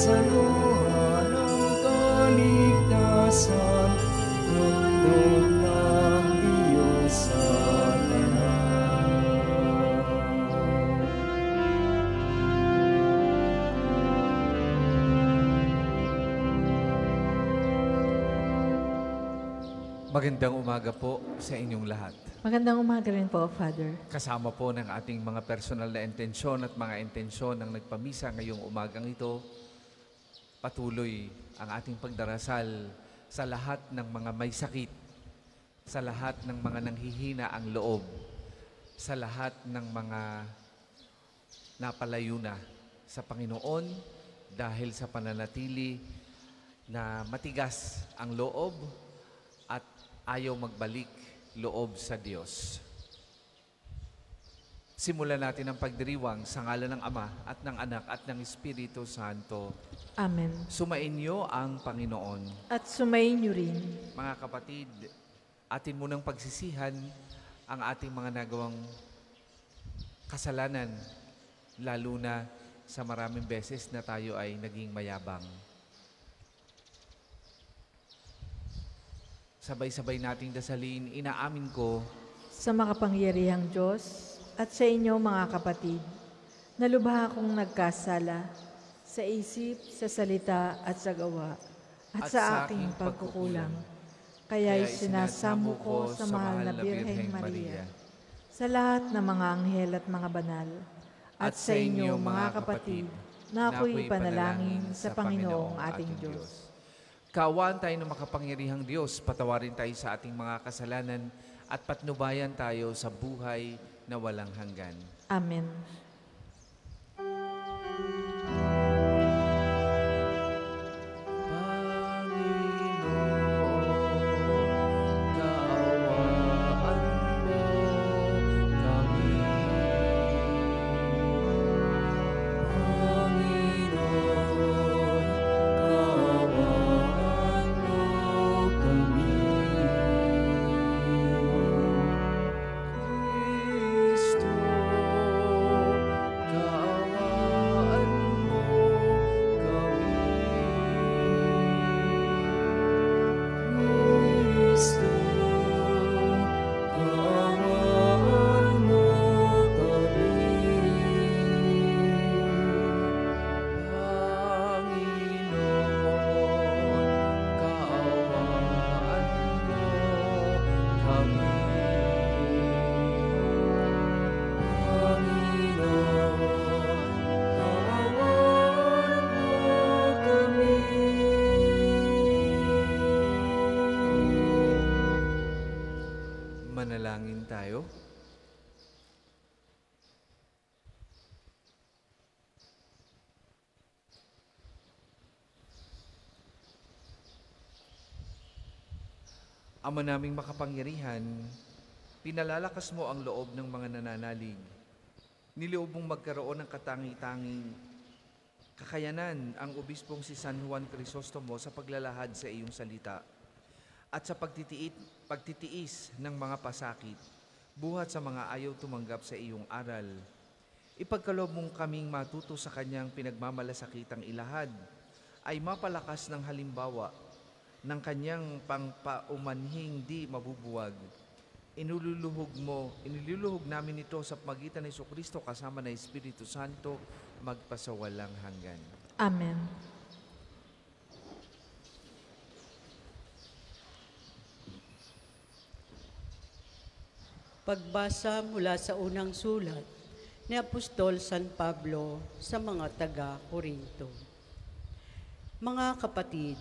sa luha ng kaligtasan, handog ng Diyos sa tanan. Magandang umaga po sa inyong lahat. Magandang umaga rin po, Father. Kasama po ng ating mga personal na intensyon at mga intensyon ng nagpamisa ngayong umagang ito, patuloy ang ating pagdarasal sa lahat ng mga may sakit, sa lahat ng mga nanghihina ang loob, sa lahat ng mga napalayo na sa Panginoon dahil sa pananatili na matigas ang loob at ayaw magbalik loob sa Diyos. Simulan natin ang pagdiriwang sa ngalan ng Ama at ng Anak at ng Espiritu Santo. Amen. Sumainyo ang Panginoon. At sumayin niyo rin. Mga kapatid, atin munang pagsisihan ang ating mga nagawang kasalanan, lalo na sa maraming beses na tayo ay naging mayabang. Sabay-sabay nating dasalin, inaamin ko Sa makapangyarihang Diyos at sa inyo mga kapatid, na lubha akong nagkasala sa isip, sa salita at sa gawa at sa aking pagkukulang. Kaya'y sinasamo ko sa mahal na Birheng Maria, sa lahat ng mga anghel at mga banal, at sa inyo mga kapatid, na ako'y panalangin sa Panginoong ating Diyos. Kaawaan tayo ng makapangyarihang Diyos, patawarin tayo sa ating mga kasalanan at patnubayan tayo sa buhay na walang hanggan. Amen. Manalangin tayo. Ama naming makapangyarihan, pinalalakas mo ang loob ng mga nananalig. Niloob mong magkaroon ng katangi-tanging kakayanan ang obispong si San Juan Crisostomo sa paglalahad sa iyong salita at sa pagtitiis ng mga pasakit, buhat sa mga ayaw tumanggap sa iyong aral. Ipagkaloob mong kaming matuto sa kanyang pinagmamalasakitang ilahad, ay mapalakas ng halimbawa ng kanyang pangpaumanhing di mabubuwag. Iniluluhog namin ito sa pagitan ni Jesucristo kasama ng Espiritu Santo, magpasawalang hanggan. Amen. Pagbasa mula sa unang sulat ni Apostol San Pablo sa mga taga-Korinto. Mga kapatid,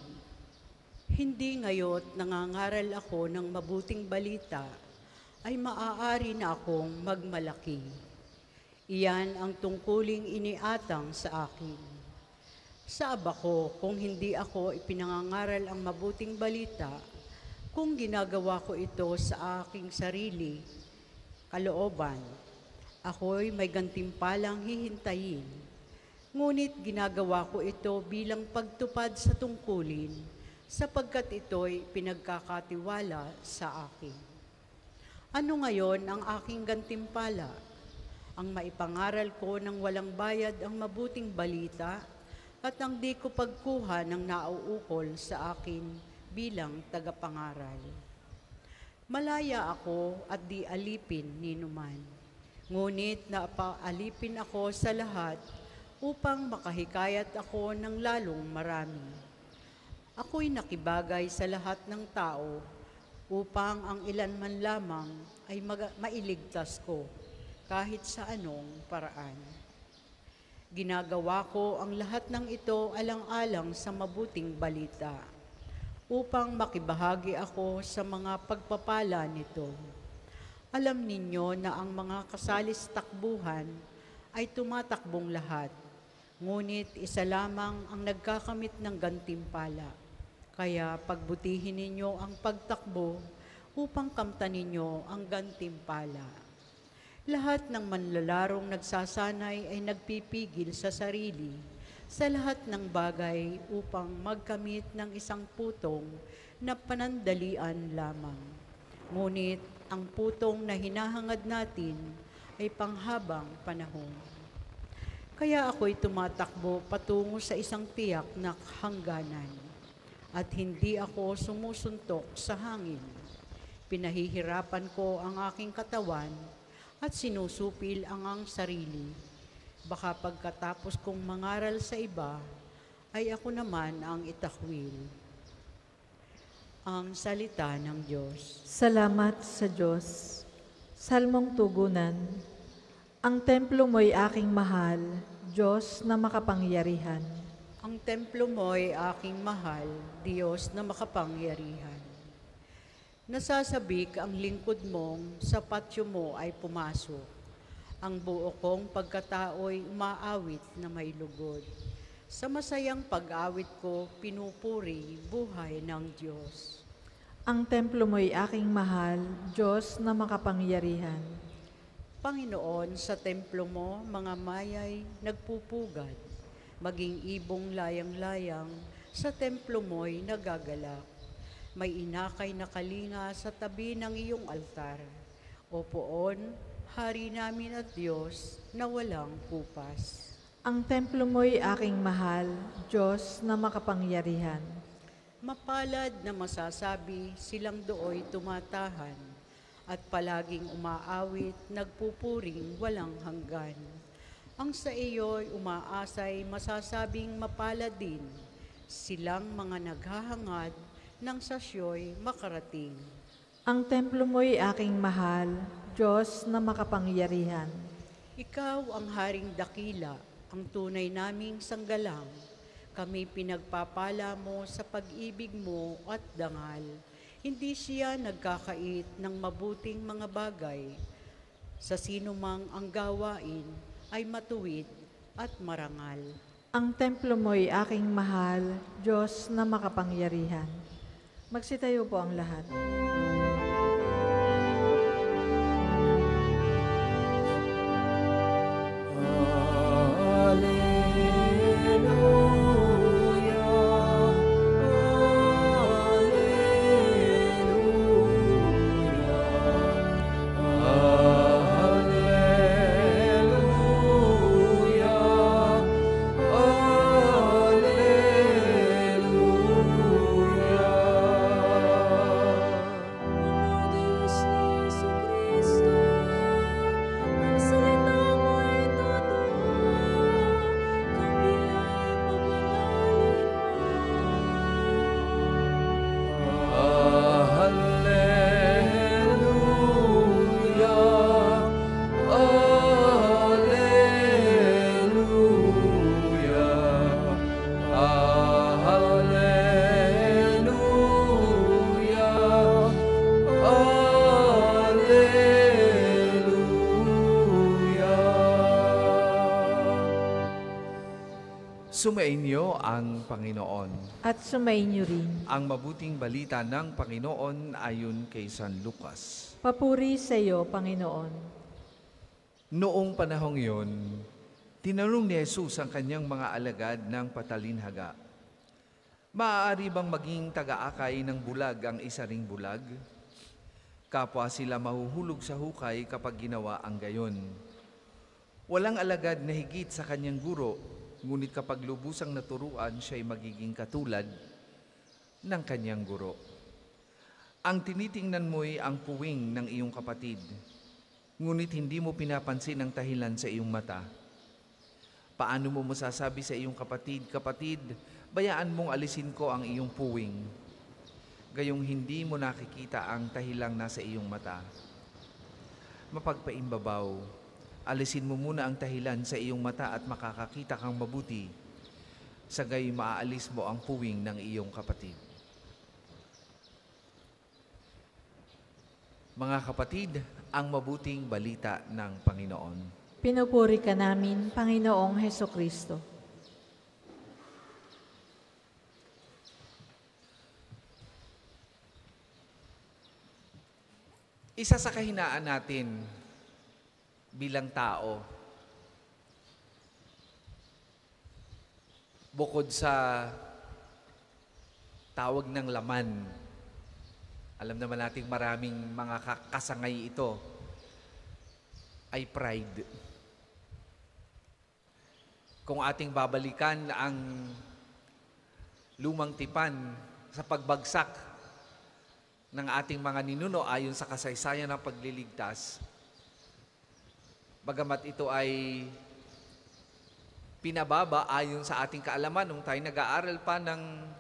hindi ngayon nangangaral ako ng mabuting balita ay maaari na akong magmalaki. Iyan ang tungkuling iniatang sa akin. Saab ako kung hindi ako ipinangangaral ang mabuting balita, kung ginagawa ko ito sa aking sarili, kalooban, ako'y may gantimpalang hihintayin. Ngunit ginagawa ko ito bilang pagtupad sa tungkulin, sapagkat ito'y pinagkakatiwala sa akin. Ano ngayon ang aking gantimpala? Ang maipangaral ko ng walang bayad ang mabuting balita at ang di ko pagkuha ng nauukol sa akin bilang tagapangaral. Malaya ako at di alipin ni numan, ngunit napaalipin ako sa lahat upang makahikayat ako ng lalong marami. Ako'y nakibagay sa lahat ng tao upang ang ilan man lamang ay mailigtas ko kahit sa anong paraan. Ginagawa ko ang lahat ng ito alang-alang sa mabuting balita upang makibahagi ako sa mga pagpapala nito. Alam ninyo na ang mga kasalis takbuhan ay tumatakbong lahat, ngunit isa lamang ang nagkakamit ng gantimpala. Kaya pagbutihin ninyo ang pagtakbo upang kamtan ninyo ang gantimpala. Lahat ng manlalarong nagsasanay ay nagpipigil sa sarili sa lahat ng bagay upang magkamit ng isang putong na panandalian lamang. Ngunit ang putong na hinahangad natin ay panghabang panahon. Kaya ako'y tumatakbo patungo sa isang tiyak na hangganan at hindi ako sumusuntok sa hangin. Pinahihirapan ko ang aking katawan at sinusupil ang sarili. Baka pagkatapos kong mangaral sa iba, ay ako naman ang itakwil. Ang salita ng Diyos. Salamat sa Diyos. Salmong tugunan. Ang templo mo'y aking mahal, Diyos na makapangyarihan. Ang templo mo'y aking mahal, Diyos na makapangyarihan. Nasasabik ang lingkod mong sa patio mo ay pumasok. Ang buo kong pagkatao'y umaawit na may lugod. Sa masayang pag-awit ko, pinupuri buhay ng Diyos. Ang templo mo'y aking mahal, Diyos na makapangyarihan. Panginoon, sa templo mo, mga mayay nagpupugad. Maging ibong layang-layang, sa templo mo'y nagagalak. May inakay na kalinga sa tabi ng iyong altar. O poon, Hari namin at Diyos na walang kupas. Ang templo mo'y aking mahal, Diyos na makapangyarihan. Mapalad na masasabi silang dooy tumatahan at palaging umaawit, nagpupuring walang hanggan. Ang sa iyo'y umaasay masasabing mapalad din, silang mga naghahangad ng sasyo'y makarating. Ang templo mo'y aking mahal, Diyos na makapangyarihan. Ikaw ang haring dakila, ang tunay naming sanggalang. Kami pinagpapala mo sa pag-ibig mo at dangal. Hindi siya nagkakait ng mabuting mga bagay. Sa sino mang ang gawain ay matuwid at marangal. Ang templo mo'y aking mahal, Diyos na makapangyarihan. Magsitayo po ang lahat. Sumainyo ang Panginoon. At sumainyo rin. Ang mabuting balita ng Panginoon ayon kay San Lucas. Papuri sa iyo, Panginoon. Noong panahong yon, tinanong ni Jesus ang kanyang mga alagad ng patalinhaga, "Maaari bang maging taga-akay ng bulag ang isa ring bulag? Kapwa sila mahuhulog sa hukay kapag ginawa ang gayon. Walang alagad na higit sa kanyang guro, ngunit kapag lubusang naturuan, siya ay magiging katulad ng kanyang guro. Ang tinitingnan mo'y ang puwing ng iyong kapatid, ngunit hindi mo pinapansin ang tahilan sa iyong mata. Paano mo masasabi sa iyong kapatid, "Kapatid, bayaan mong alisin ko ang iyong puwing," gayong hindi mo nakikita ang tahilang nasa iyong mata? Mapagpaimbabaw, alisin mo muna ang tahilan sa iyong mata at makakakita kang mabuti, sa gayon maaalis mo ang puwing ng iyong kapatid. Mga kapatid, ang mabuting balita ng Panginoon. Pinupuri ka namin, Panginoong Hesukristo. Isa sa kahinaan natin bilang tao, bukod sa tawag ng laman, alam naman nating maraming mga kasangay ito, ay pride. Kung ating babalikan ang lumang tipan sa pagbagsak ng ating mga ninuno ayon sa kasaysayan ng pagliligtas, bagamat ito ay pinababa ayon sa ating kaalaman nung tayo nag-aaral pa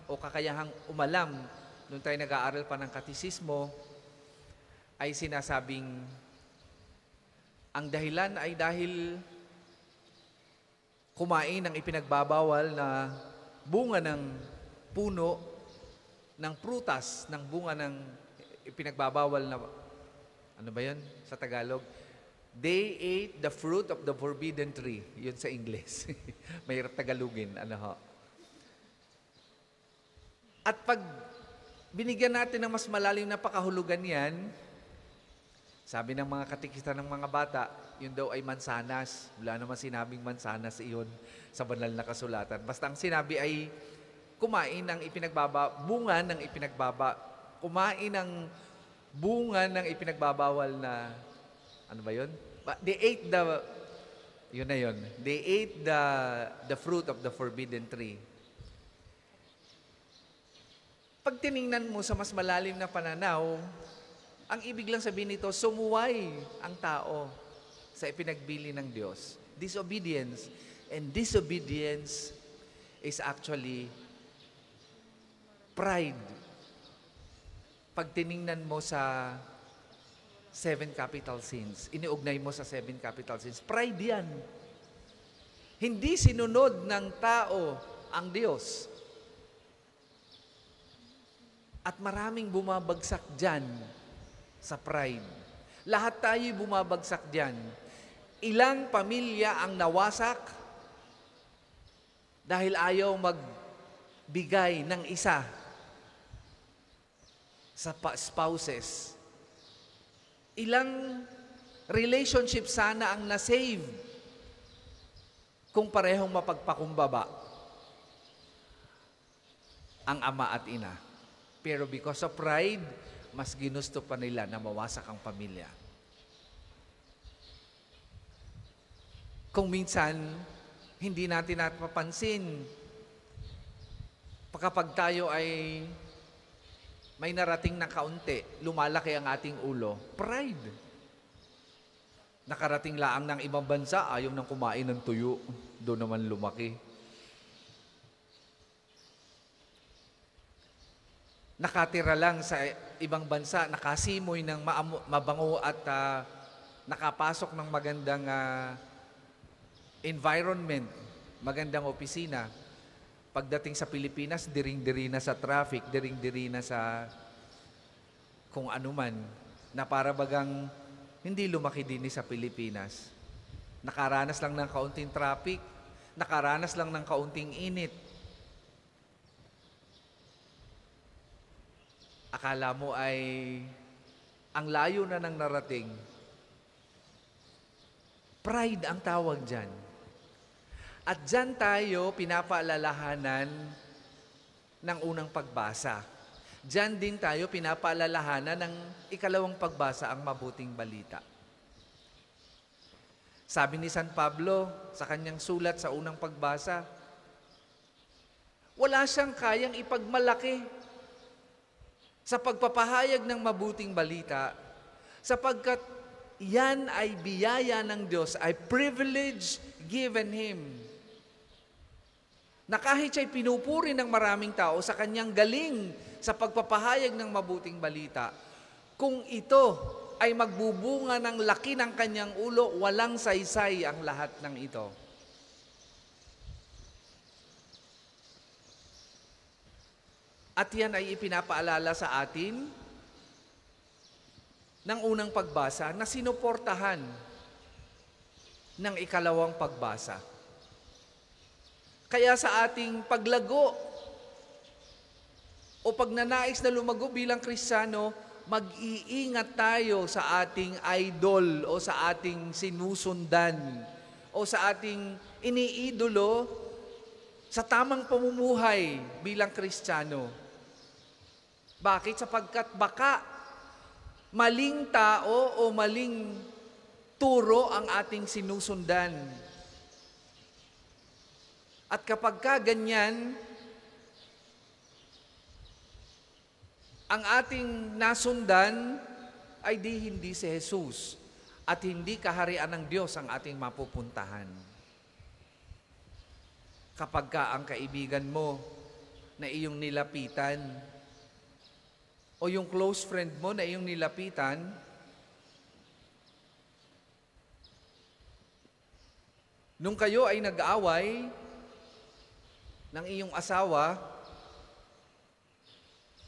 o kakayahang umalam nung tayo nag-aaral pa ng katisismo, ay sinasabing ang dahilan ay dahil kumain ng ipinagbabawal na bunga ng puno, ng prutas, ng bunga ng ipinagbabawal na, ano ba yun sa Tagalog? They ate the fruit of the forbidden tree. Yun sa Ingles. Mahirap Tagalogin. Ano ho? At pag binigyan natin ng mas malalim na pakahulugan yan, sabi ng mga katikista ng mga bata, yun daw ay mansanas. Wala naman sinabing mansanas iyon sa banal na kasulatan. Basta ang sinabi ay kumain ng bunga ng kumain ng bunga ng ipinagbabawal na, ano ba yun? They ate They ate the fruit of the forbidden tree. Pag tiningnan mo sa mas malalim na pananaw, ang ibig lang sabihin nito, sumuway ang tao sa ipinagbili ng Diyos. Disobedience. And disobedience is actually pride. Pag tiningnan mo sa 7 capital sins, iniugnay mo sa 7 capital sins, pride yan. Hindi sinunod ng tao ang Diyos. At maraming bumabagsak dyan sa pride. Lahat tayo'y bumabagsak dyan. Ilang pamilya ang nawasak dahil ayaw magbigay ng isa sa spouses. Ilang relationship sana ang nasave kung parehong mapagpakumbaba ang ama at ina. Pero because of pride, mas ginusto pa nila na mawasak ang pamilya. Kung minsan, hindi natin napapansin, kapag tayo ay may narating na kaunti, lumalaki ang ating ulo. Pride. Nakarating laang ng ibang bansa, ayaw nang kumain ng tuyo. Doon naman lumaki. Nakatira lang sa ibang bansa, nakasimoy ng mabango at nakapasok ng magandang environment, magandang opisina. Pagdating sa Pilipinas, diring-diri na sa traffic, diring-diri na sa kung anuman, na para bagang hindi lumaki din sa Pilipinas. Nakaranas lang ng kaunting traffic, nakaranas lang ng kaunting init. Akala mo ay ang layo na ng narating. Pride ang tawag dyan. At dyan tayo pinapaalalahanan ng unang pagbasa. Dyan din tayo pinapaalalahanan ng ikalawang pagbasa, ang mabuting balita. Sabi ni San Pablo sa kanyang sulat sa unang pagbasa, wala siyang kayang ipagmalaki sa pagpapahayag ng mabuting balita sapagkat yan ay biyaya ng Diyos, ay privilege given Him. Na kahit siya'y pinupuri ng maraming tao sa kanyang galing sa pagpapahayag ng mabuting balita, kung ito ay magbubunga ng laki ng kanyang ulo, walang saysay ang lahat ng ito. At yan ay ipinapaalala sa atin ng unang pagbasa na sinuportahan ng ikalawang pagbasa. Kaya sa ating paglago o pagnanais na lumago bilang Kristiyano, mag-iingat tayo sa ating idol o sa ating sinusundan o sa ating iniidolo sa tamang pamumuhay bilang Kristiyano. Bakit? Sapagkat baka maling tao o maling turo ang ating sinusundan. At kapag ganyan, ang ating nasundan ay hindi si Jesus at hindi kaharian ng Diyos ang ating mapupuntahan. Kapag ang kaibigan mo na iyong nilapitan o yung close friend mo na iyong nilapitan, nung kayo ay nag-aaway ng iyong asawa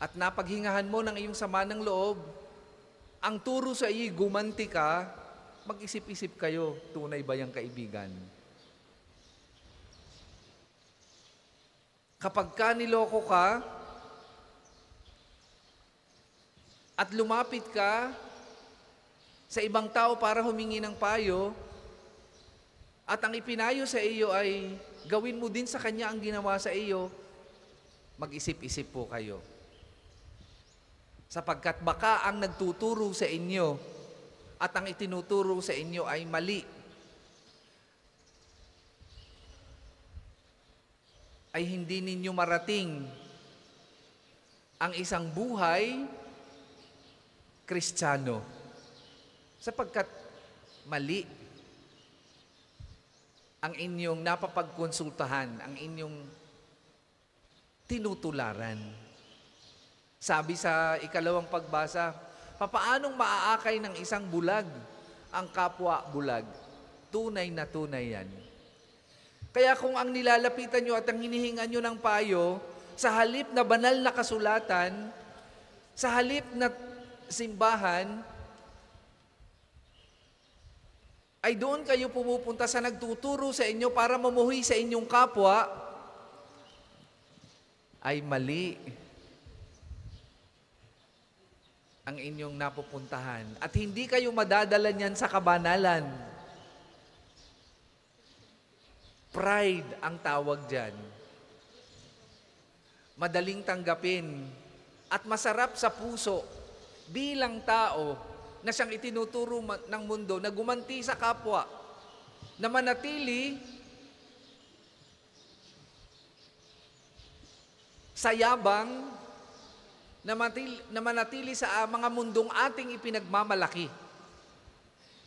at napaghingahan mo ng iyong sama ng loob, ang turo sa iyo, gumanti ka, mag-isip-isip kayo, tunay ba yung kaibigan? Kapag niloko ka at lumapit ka sa ibang tao para humingi ng payo, at ang ipinayo sa iyo ay gawin mo din sa kanya ang ginawa sa iyo, mag-isip-isip po kayo. Sapagkat baka ang nagtuturo sa inyo at ang itinuturo sa inyo ay mali, ay hindi ninyo marating ang isang buhay Kristiyano. Sapagkat mali ang inyong napapagkonsultahan, ang inyong tinutularan. Sabi sa ikalawang pagbasa, papaanong maaakay ng isang bulag ang kapwa bulag? Tunay na tunay yan. Kaya kung ang nilalapitan nyo at ang hinihingan nyo ng payo, sa halip na banal na kasulatan, sa halip na simbahan, ay doon kayo pumupunta sa nagtuturo sa inyo para mamuhi sa inyong kapwa, ay mali ang inyong napupuntahan. At hindi kayo madadala niyan sa kabanalan. Pride ang tawag dyan. Madaling tanggapin at masarap sa puso bilang tao na siyang itinuturo ng mundo na gumanti sa kapwa, na manatili sa yabang, na manatili sa mga mundong ating ipinagmamalaki.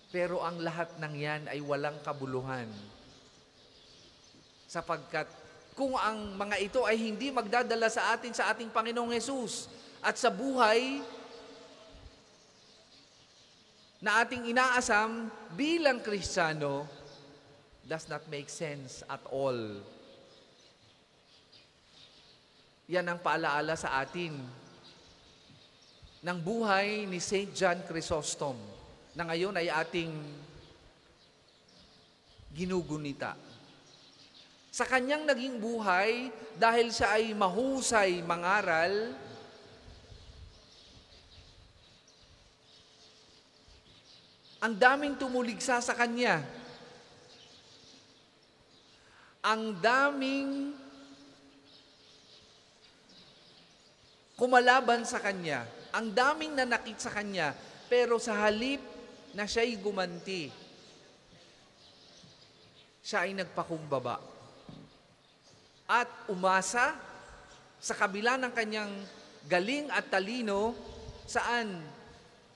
Pero ang lahat ng yan ay walang kabuluhan. Sapagkat kung ang mga ito ay hindi magdadala sa atin sa ating Panginoong Hesus at sa buhay na ating inaasam bilang Kristiyano, does not make sense at all. Yan ang paalaala sa atin ng buhay ni St. John Chrysostom na ngayon ay ating ginugunita. Sa kanyang naging buhay, dahil siya ay mahusay mangaral, ang daming tumuligsa sa kanya. Ang daming kumalaban sa kanya. Ang daming nanakit sa kanya. Pero sa halip na siya'y gumanti, siya ay nagpakumbaba at umasa sa kabila ng kanyang galing at talino, saan?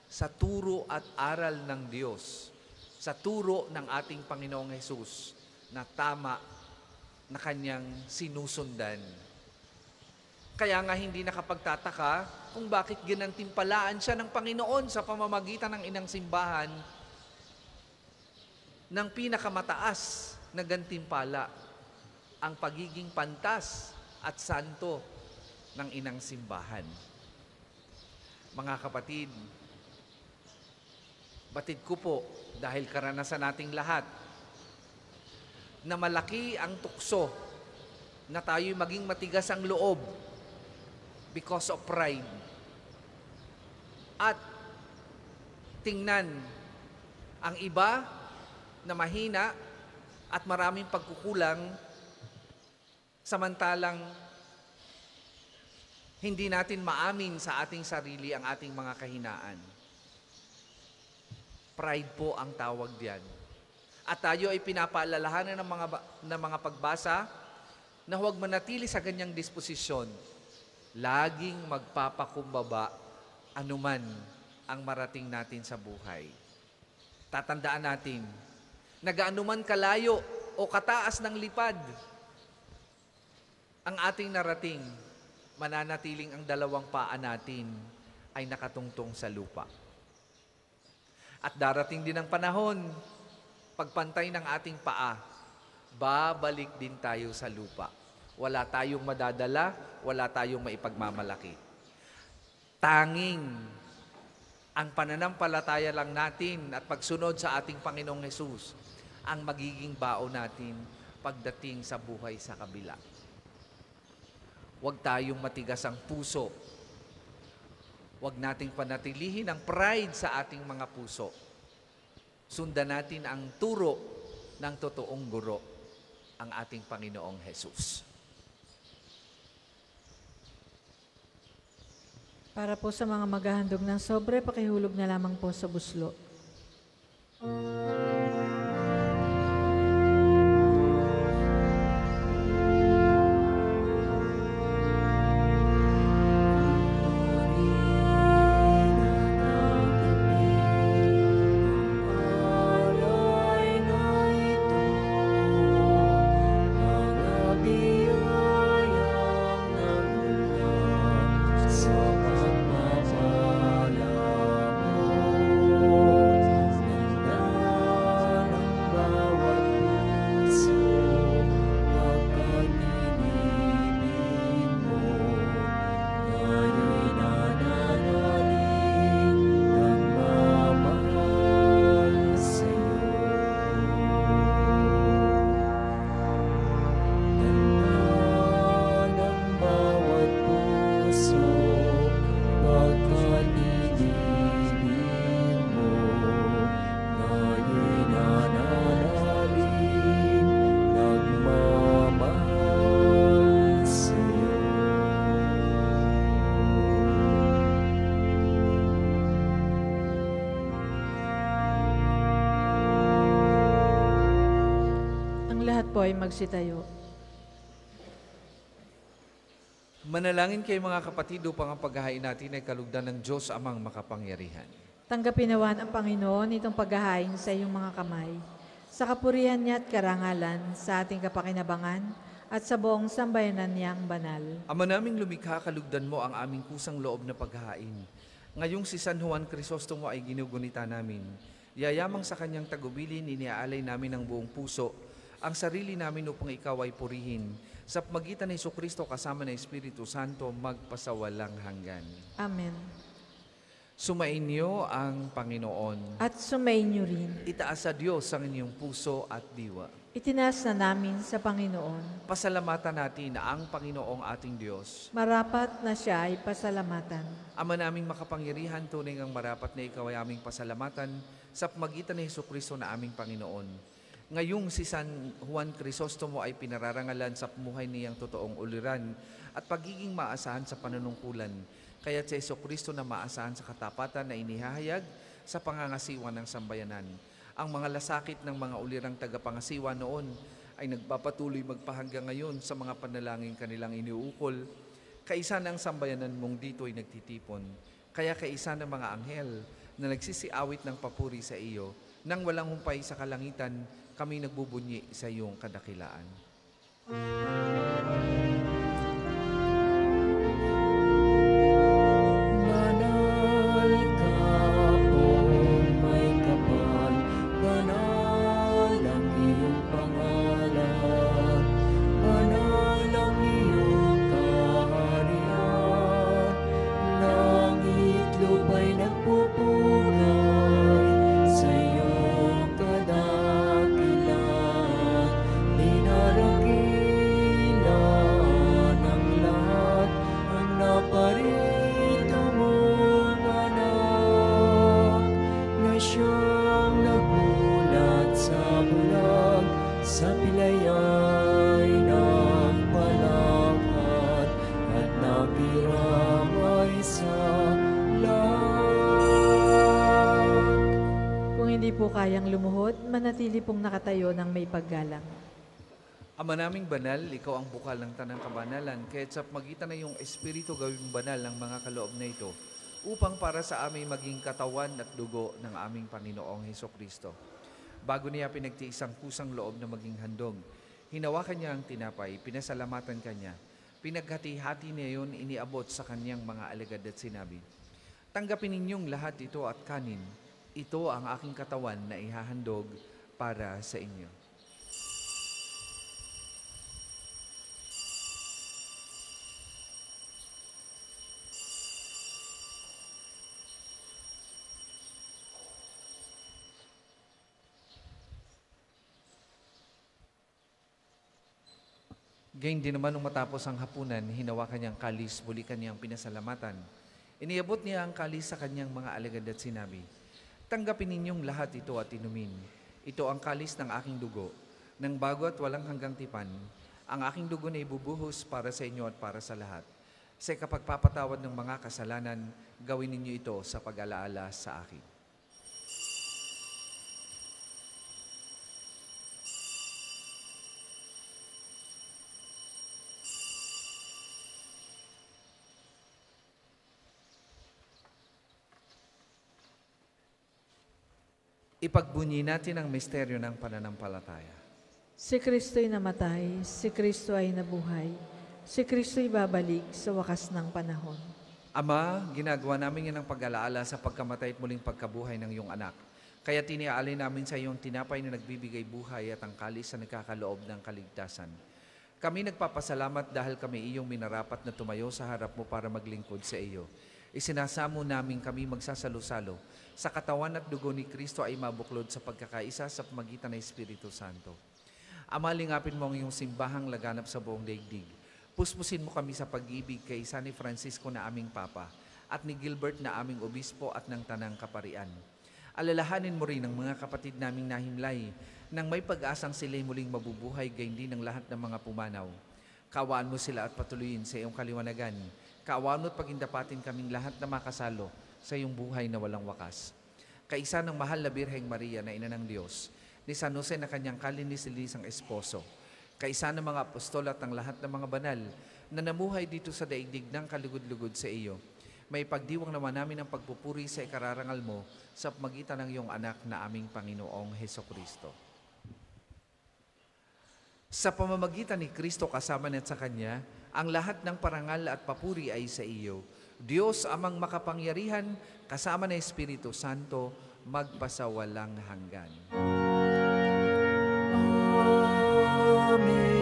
Sa turo at aral ng Diyos, sa turo ng ating Panginoong Hesus na tama na kanyang sinusundan. Kaya nga hindi nakapagtataka kung bakit ginantimpalaan siya ng Panginoon sa pamamagitan ng inang simbahan ng pinakamataas na gantimpala, ang pagiging pantas at santo ng inang simbahan. Mga kapatid, batid ko po dahil karanasan nating lahat na malaki ang tukso na tayo'y maging matigas ang loob because of pride. At tingnan ang iba na mahina at maraming pagkukulang, samantalang hindi natin maamin sa ating sarili ang ating mga kahinaan. Pride po ang tawag diyan. At tayo ay pinapaalalahanan ng mga pagbasa na huwag manatili sa ganyang disposisyon. Laging magpapakumbaba anuman ang marating natin sa buhay. Tatandaan natin, nagaanuman kalayo o kataas ng lipad ang ating narating, mananatiling ang dalawang paa natin ay nakatungtong sa lupa. At darating din ang panahon, pagpantay ng ating paa, babalik din tayo sa lupa. Wala tayong madadala, wala tayong maipagmamalaki. Tanging ang pananampalataya lang natin at pagsunod sa ating Panginoong Hesus ang magiging baon natin pagdating sa buhay sa kabila. Huwag tayong matigas ang puso. Huwag nating panatilihin ang pride sa ating mga puso. Sundan natin ang turo ng totoong guro, ang ating Panginoong Hesus. Para po sa mga maghahandog ng sobre, pakihulog na lamang po sa buslo. Po ay magsitayo. Manalangin kayo mga kapatid upang ang paghahain natin ay kalugdan ng Diyos amang makapangyarihan. Tanggapin nawan ang Panginoon itong paghahain sa iyong mga kamay, sa kapurihan niya at karangalan, sa ating kapakinabangan, at sa buong sambayanan niyang banal. Ama naming lumikha, kalugdan mo ang aming kusang loob na paghahain. Ngayong si San Juan Crisostomo ay ginugunita namin. Yayamang sa kanyang tagubilin, iniaalay namin ang buong puso ang sarili namin upang ikaw ay purihin. Sa pagitan ni Jesucristo kasama ng Espiritu Santo, magpasawalang hanggan. Amen. Sumainyo ang Panginoon. At sumainyo rin. Itaas sa Diyos ang inyong puso at diwa. Itinaas na namin sa Panginoon. Pasalamatan natin ang Panginoong ating Diyos. Marapat na siya ay pasalamatan. Ama naming makapangyarihan, tunay ngang marapat na ikaw ay aming pasalamatan sa pagitan ni Jesucristo na aming Panginoon. Ngayong si San Juan Crisostomo ay pinararangalan sa pamuhay niyang totoong uliran at pagiging maasahan sa panunungkulan. Kaya si Jesucristo na maasahan sa katapatan na inihahayag sa pangangasiwa ng sambayanan. Ang mga lasakit ng mga ulirang tagapangasiwa noon ay nagpapatuloy magpahanggang ngayon sa mga panalangin kanilang iniuukol. Kaisa ng sambayanan mong dito ay nagtitipon, kaya kaisa ng mga anghel na nagsisiawit ng papuri sa iyo, nang walang humpay sa kalangitan, kami nagbubunyi sa iyong kadakilaan. Banal ka po, may kapal, banal ang iyong pangalan, banal ang iyong kaharian, langit lupa'y nagpupugay sa iyong kadakilan, dinarakilan ng lahat ang naparito mong anak, na siyang nagulat sa bulag, sa pilayay ng palakad, at nagiramay sa lahat. Kung hindi po kayang lumuhod, manatili pong nakatayo ng may paggalang. Ama naming banal, ikaw ang bukal ng tanang kabanalan, kaya't sa magitan na iyong Espiritu gawing banal ang mga kaloob na ito, upang para sa amin maging katawan at dugo ng aming Panginoong Hesukristo. Bago niya pinagtiis ang kusang loob na maging handog, hinawakan niya ang tinapay, pinasalamatan kanya, pinaghati-hati niya yun, iniabot sa kanyang mga alagad at sinabi, "Tanggapin ninyong lahat ito at kanin, ito ang aking katawan na ihahandog para sa inyo." Gayun din naman nung matapos ang hapunan, hinawakan niyang kalis, muli kanyang pinasalamatan. Iniabot niya ang kalis sa kanyang mga alagad at sinabi, "Tanggapin ninyong lahat ito at inumin. Ito ang kalis ng aking dugo, ng bago at walang hanggang tipan. Ang aking dugo na ibubuhos para sa inyo at para sa lahat. Sa kapagpapatawad ng mga kasalanan, gawin ninyo ito sa pag-alaala sa akin." Ipagbunyi natin ang misteryo ng pananampalataya. Si Kristo'y namatay, si Kristo ay nabuhay, si Kristo'y babalik sa wakas ng panahon. Ama, ginagawa namin yan ang pag-alaala sa pagkamatay at muling pagkabuhay ng iyong anak. Kaya tiniaalay namin sa iyong tinapay na nagbibigay buhay at ang kalis na nagkakaloob ng kaligtasan. Kami nagpapasalamat dahil kami iyong minarapat na tumayo sa harap mo para maglingkod sa iyo. Isinasamo namin kami magsasalo-salo sa katawan at dugo ni Kristo ay mabuklod sa pagkakaisa sa pamagitan ng Espiritu Santo. Ama, lingapin mo ang iyong simbahang laganap sa buong daigdig. Puspusin mo kami sa pag-ibig kay San Francisco na aming Papa at ni Gilbert na aming Obispo at ng Tanang Kaparian. Alalahanin mo rin ang mga kapatid naming nahimlay nang may pag-asang sila'y muling mabubuhay gayon din ng lahat ng mga pumanaw. Kaawaan mo sila at patuloyin sa iyong kaliwanagan. Kaawaan mo at pagindapatin kaming lahat na makasalo sa iyong buhay na walang wakas. Kaisa ng mahal na Birheng Maria na Ina ng Diyos, ni San Jose na kanyang kalinilisang esposo, kaisa ng mga apostol at ang lahat ng mga banal na namuhay dito sa daigdig ng kalugod-lugod sa iyo, may pagdiwang naman namin ang pagpupuri sa ikararangal mo sa pamagitan ng iyong anak na aming Panginoong Hesukristo. Sa pamamagitan ni Kristo kasama niya sa Kanya, ang lahat ng parangal at papuri ay sa iyo, Diyos amang makapangyarihan, kasama ng Espiritu Santo, magpasawalang hanggan. Amen.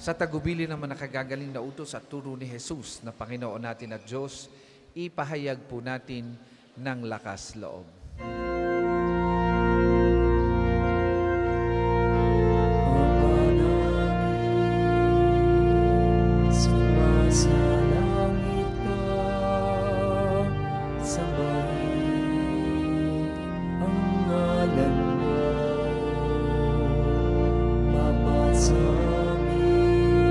Sa tagubili naman nakagagaling na utos at turo ni Jesus na Panginoon natin at Diyos, ipahayag po natin ng lakas loob. Sa amin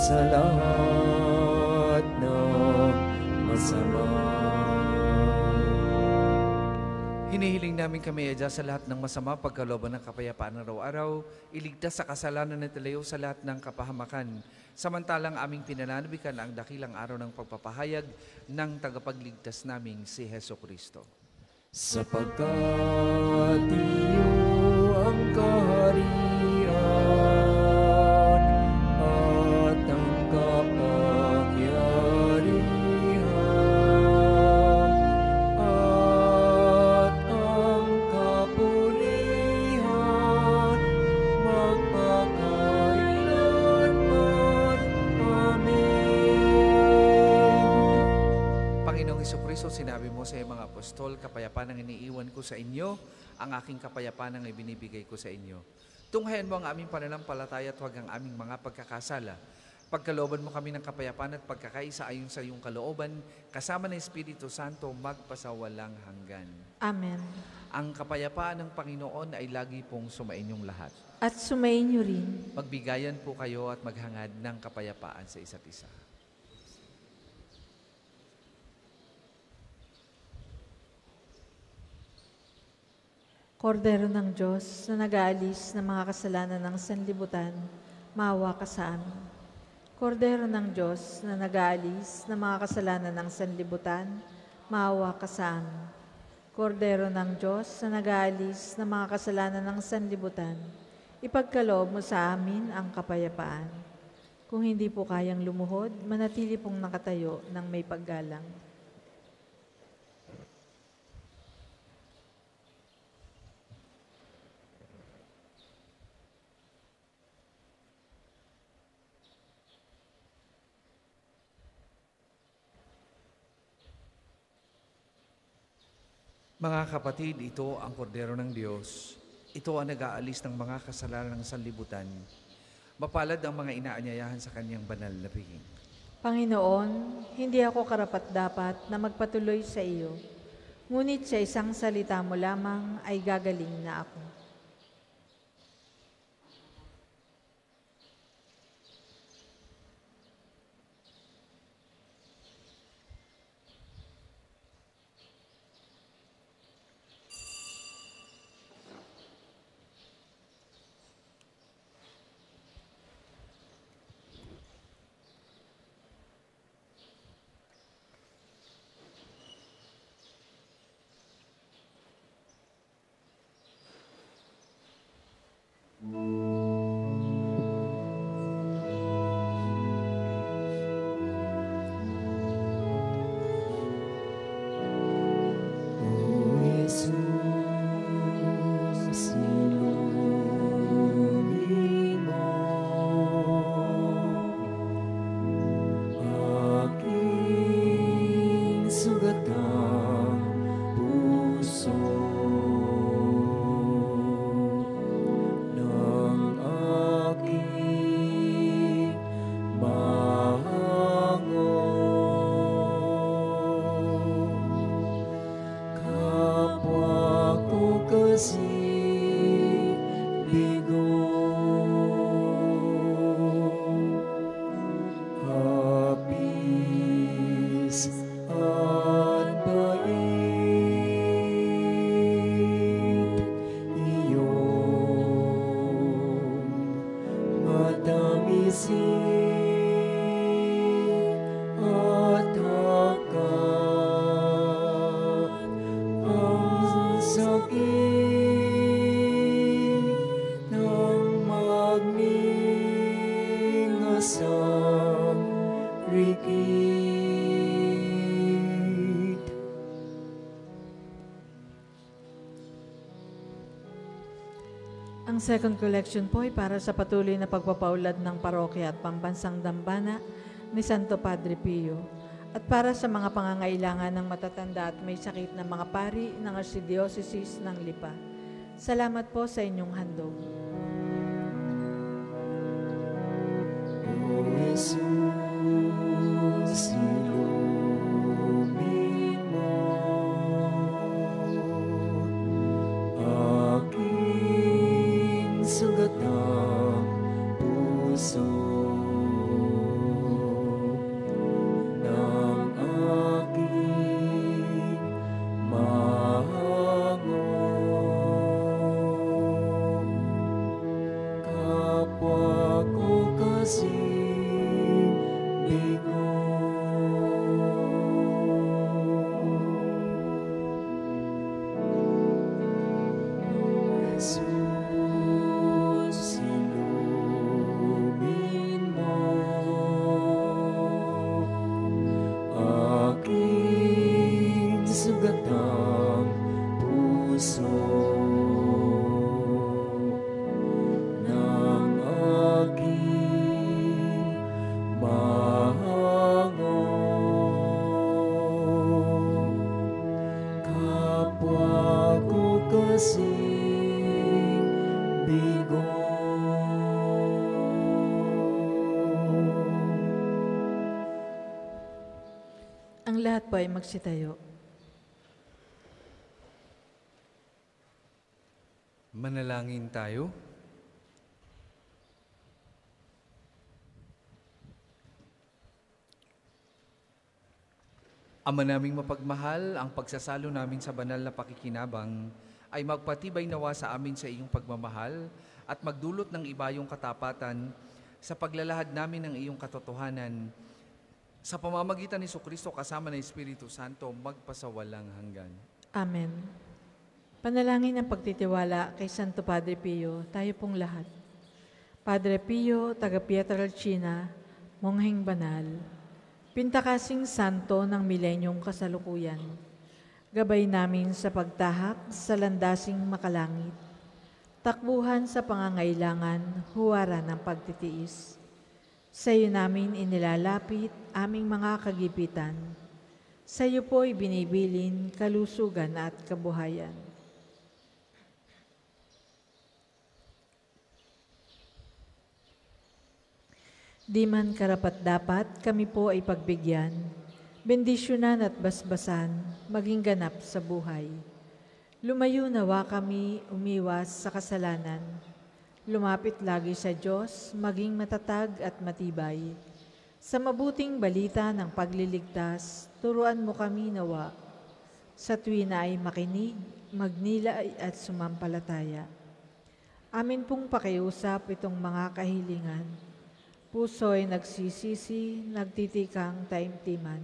sa lahat ng masama. Hinihiling namin kami, Edya, sa lahat ng masama, pagkalooban ng kapayapaan araw-araw, iligtas sa kasalanan at ilayo sa lahat ng kapahamakan. Samantalang aming pinananabikan ang dakilang araw ng pagpapahayag ng tagapagligtas naming si Heso Kristo. Sapagkat iyo ang kaharian at ang kapangyarihan at ang kapulihan magpakailanman. Amen. Panginoong Hesukristo, sinabi mo sa iyong mga apostol, kapayapaan ang iniiwan ko sa inyo, ang aking kapayapaan ang ibinibigay ko sa inyo. Tunghayan mo ang aming pananampalataya at huwag ang aming mga pagkakasala. Pagkalooban mo kami ng kapayapaan at pagkakaisa ayon sa iyong kalooban, kasama ng Espiritu Santo, magpasawalang hanggan. Amen. Ang kapayapaan ng Panginoon ay lagi pong sumainyong lahat. At sumayin niyo rin. Magbigayan po kayo at maghangad ng kapayapaan sa isa't isa. Kordero ng Diyos na nag-aalis ng mga kasalanan ng sanlibutan, maawa ka sa amin. Kordero ng Diyos na nag-aalis ng mga kasalanan ng sanlibutan, maawa ka sa amin. Kordero ng Diyos na nag-aalis ng mga kasalanan ng sanlibutan, ipagkaloob mo sa amin ang kapayapaan. Kung hindi po kayang lumuhod, manatili pong nakatayo ng may paggalang. Mga kapatid, ito ang kordero ng Diyos. Ito ang nag-aalis ng mga kasalanan ng sanlibutan. Mapalad ang mga inaanyayahan sa kanyang banal na piging. Panginoon, hindi ako karapat-dapat na magpatuloy sa iyo, ngunit sa isang salita mo lamang ay gagaling na ako. Ang second collection po ay para sa patuloy na pagpapaulad ng parokya at pambansang dambana ni Santo Padre Pio at para sa mga pangangailangan ng matatanda at may sakit na mga pari ng Archdiocese ng Lipa. Salamat po sa inyong handog. O Jesus, silubin mo aking sugatang puso. lahat po ay magsitayo. Manalangin tayo. Ama naming mapagmahal, ang pagsasalo namin sa banal na pakikinabang ay magpatibay nawa sa amin sa iyong pagmamahal at magdulot ng ibayong katapatan sa paglalahad namin ng iyong katotohanan sa pamamagitan ni Jesucristo kasama ng Espiritu Santo magpasawalang hanggan. Amen. Panalangin ng pagtitiwala kay Santo Padre Pio, tayo pong lahat. Padre Pio, taga Pietrelcina, Mongheng Banal, Pintakasing Santo ng Milenyong Kasalukuyan, gabay namin sa pagtahak sa landasing makalangit, takbuhan sa pangangailangan, huwaran ng pagtitiis. Sa iyo namin inilalapit aming mga kagipitan. Sa iyo po'y binibilin kalusugan at kabuhayan. Di man karapat-dapat, kami po ay pagbigyan, bendisyonan at basbasan, maging ganap sa buhay. Lumayo nawa kami umiwas sa kasalanan, lumapit lagi sa Diyos, maging matatag at matibay. Sa mabuting balita ng pagliligtas, turuan mo kami nawa. Sa tuwina ay makinig, magnilay at sumampalataya. Amin pong pakiusap itong mga kahilingan. Puso'y nagsisisi, nagtitikang taimtiman.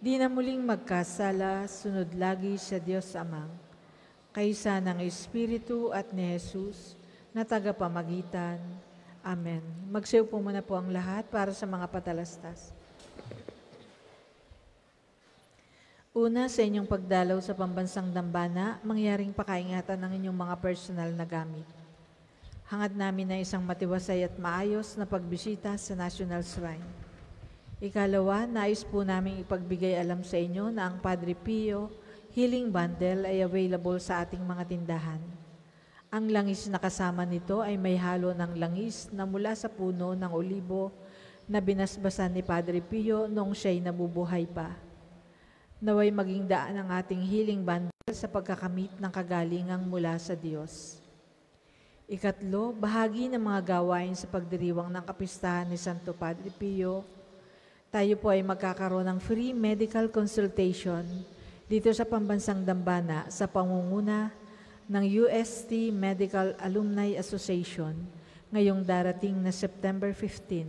Di na muling magkasala, sunod lagi sa Diyos Amang, kaysa ng Espiritu at ni Jesus na tagapamagitan. Amen. Magsiupo po muna po ang lahat para sa mga patalastas. Una, sa inyong pagdalaw sa pambansang dambana, mangyaring pakaingatan ng inyong mga personal na gamit. Hangad namin na isang matiwasay at maayos na pagbisita sa National Shrine. Ikalawa, nais po namin ipagbigay alam sa inyo na ang Padre Pio Healing Bundle ay available sa ating mga tindahan. Ang langis na kasama nito ay may halo ng langis na mula sa puno ng olibo na binasbasan ni Padre Pio noong siya'y nabubuhay pa. Naway maging daan ang ating Healing Bundle sa pagkakamit ng kagalingang mula sa Diyos. Ikatlo, bahagi ng mga gawain sa pagdiriwang ng kapistahan ni Santo Padre Pio, tayo po ay magkakaroon ng free medical consultation dito sa Pambansang Dambana sa pangunguna ng UST Medical Alumni Association ngayong darating na September 15.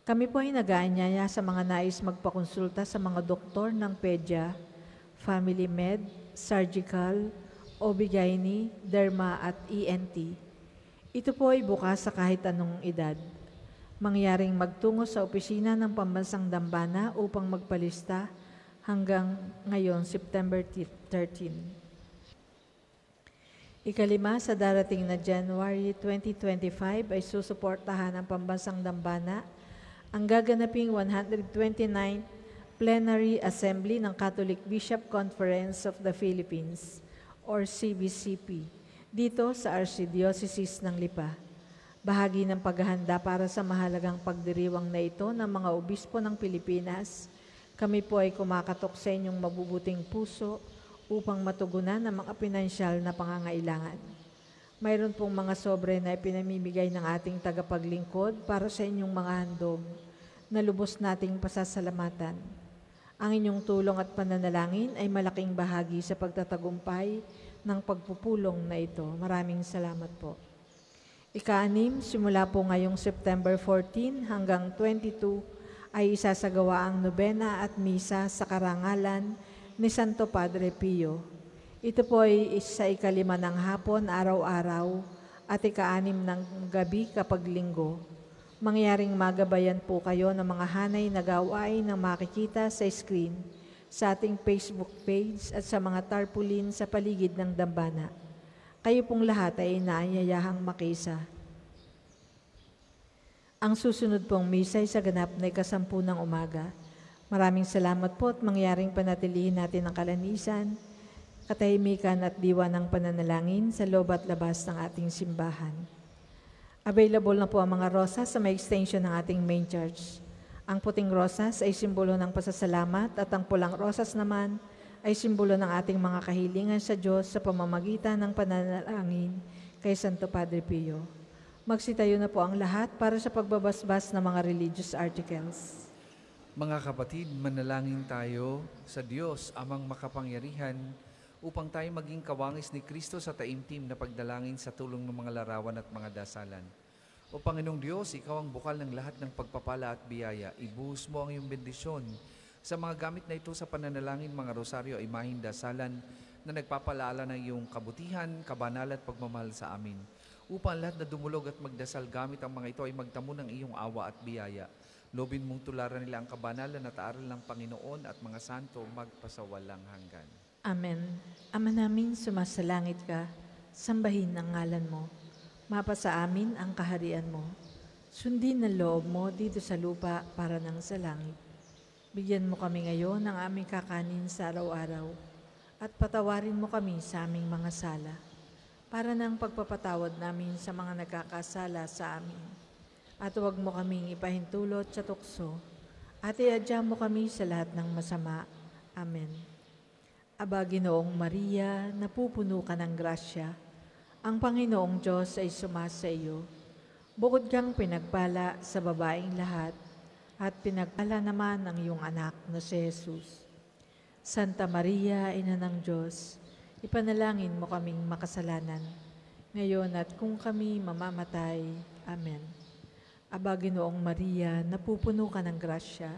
Kami po ay nag-aanyaya sa mga nais magpakonsulta sa mga doktor ng PEDYA, Family Med, Surgical, OB-GYN, Derma at ENT. Ito po ay bukas sa kahit anong edad. Mangyaring magtungo sa opisina ng Pambansang Dambana upang magpalista hanggang ngayon, September 13. Ikalima, sa darating na January 2025 ay susuportahan ng Pambansang Dambana ang gaganaping 129th Plenary Assembly ng Catholic Bishop Conference of the Philippines or CBCP, dito sa Archdiocese ng Lipa. Bahagi ng paghahanda para sa mahalagang pagdiriwang na ito ng mga obispo ng Pilipinas, kami po ay kumakatok sa inyong mabubuting puso upang matugunan ang mga pinansyal na pangangailangan. Mayroon pong mga sobre na ipinamimigay ng ating tagapaglingkod para sa inyong mga handog na lubos nating pasasalamatan. Ang inyong tulong at pananalangin ay malaking bahagi sa pagtatagumpay ng pagpupulong na ito. Maraming salamat po. Ika-6, simula po ngayong September 14 hanggang 22 ay isasagawa ang nobena at misa sa karangalan ni Santo Padre Pio. Ito po ay sa ika-5 ng hapon araw-araw at ika-6 ng gabi kapag linggo. Mangyaring magabayan po kayo ng mga hanay na gawain na makikita sa screen, sa ating Facebook page at sa mga tarpaulin sa paligid ng dambana. Kayo pong lahat ay inaanyayahang makisa. Ang susunod pong misa ay sa ganap na ika-10 ng umaga. Maraming salamat po at mangyaring panatilihin natin ang kalinisan, katahimikan at diwa ng pananalangin sa loob at labas ng ating simbahan. Available na po ang mga rosas sa may extension ng ating main church. Ang puting rosas ay simbolo ng pasasalamat at ang pulang rosas naman ay simbolo ng ating mga kahilingan sa Diyos sa pamamagitan ng pananalangin kay Santo Padre Pio. Magsitayo na po ang lahat para sa pagbabasbas ng mga religious articles. Mga kapatid, manalangin tayo sa Diyos, Amang makapangyarihan, upang tayo maging kawangis ni Kristo sa taimtim na pagdalangin sa tulong ng mga larawan at mga dasalan. O Panginoong Diyos, Ikaw ang bukal ng lahat ng pagpapala at biyaya. Ibuhos mo ang iyong bendisyon sa mga gamit na ito sa pananalangin, mga rosaryo ay mahing dasalan na nagpapalaala ng iyong kabutihan, kabanal at pagmamahal sa amin. Upang lahat na dumulog at magdasal gamit ang mga ito ay magtamo ng iyong awa at biyaya. Lobin mong tularan nila ang kabanalan at aral ng Panginoon at mga santo magpasawalang hanggan. Amen. Ama namin, sumasalangit ka, sambahin ang ngalan mo. Mapasa amin ang kaharian mo. Sundin ang loob mo dito sa lupa para nang sa langit. Bigyan mo kami ngayon ng aming kakanin sa araw-araw at patawarin mo kami sa aming mga sala para nang pagpapatawad namin sa mga nagkakasala sa amin. At huwag mo kaming ipahintulot sa tukso at iadya mo kami sa lahat ng masama. Amen. Aba, Ginoong Maria, napupuno ka ng grasya. Ang Panginoong Diyos ay sumasa iyo. Bukod kang pinagpala sa babaeng lahat, at pinagpala naman ang iyong anak na si Jesus. Santa Maria, Ina ng Diyos, ipanalangin mo kaming makasalanan, ngayon at kung kami mamamatay. Amen. Aba, Ginoong Maria, napupuno ka ng grasya.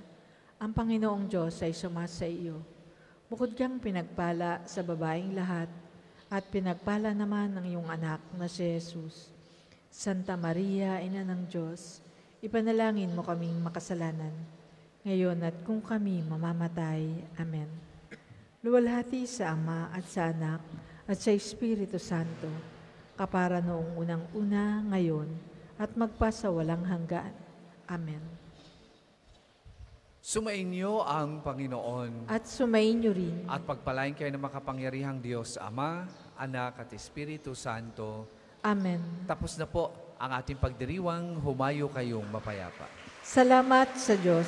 Ang Panginoong Diyos ay sumasa iyo. Bukod kang pinagpala sa babaeng lahat, at pinagpala naman ang iyong anak na si Jesus. Santa Maria, Ina ng Diyos, ipanalangin mo kaming makasalanan, ngayon at kung kami mamamatay. Amen. Luwalhati sa Ama at sa Anak at sa Espiritu Santo, kapara noong unang-una, ngayon, at magpasawalang hanggan. Amen. Sumainyo ang Panginoon At sumainyo rin. at pagpalain kayo ng makapangyarihang Diyos, Ama, Anak at Espiritu Santo. Amen. Tapos na po ang ating pagdiriwang, humayo kayong mapayapa. Salamat sa Diyos.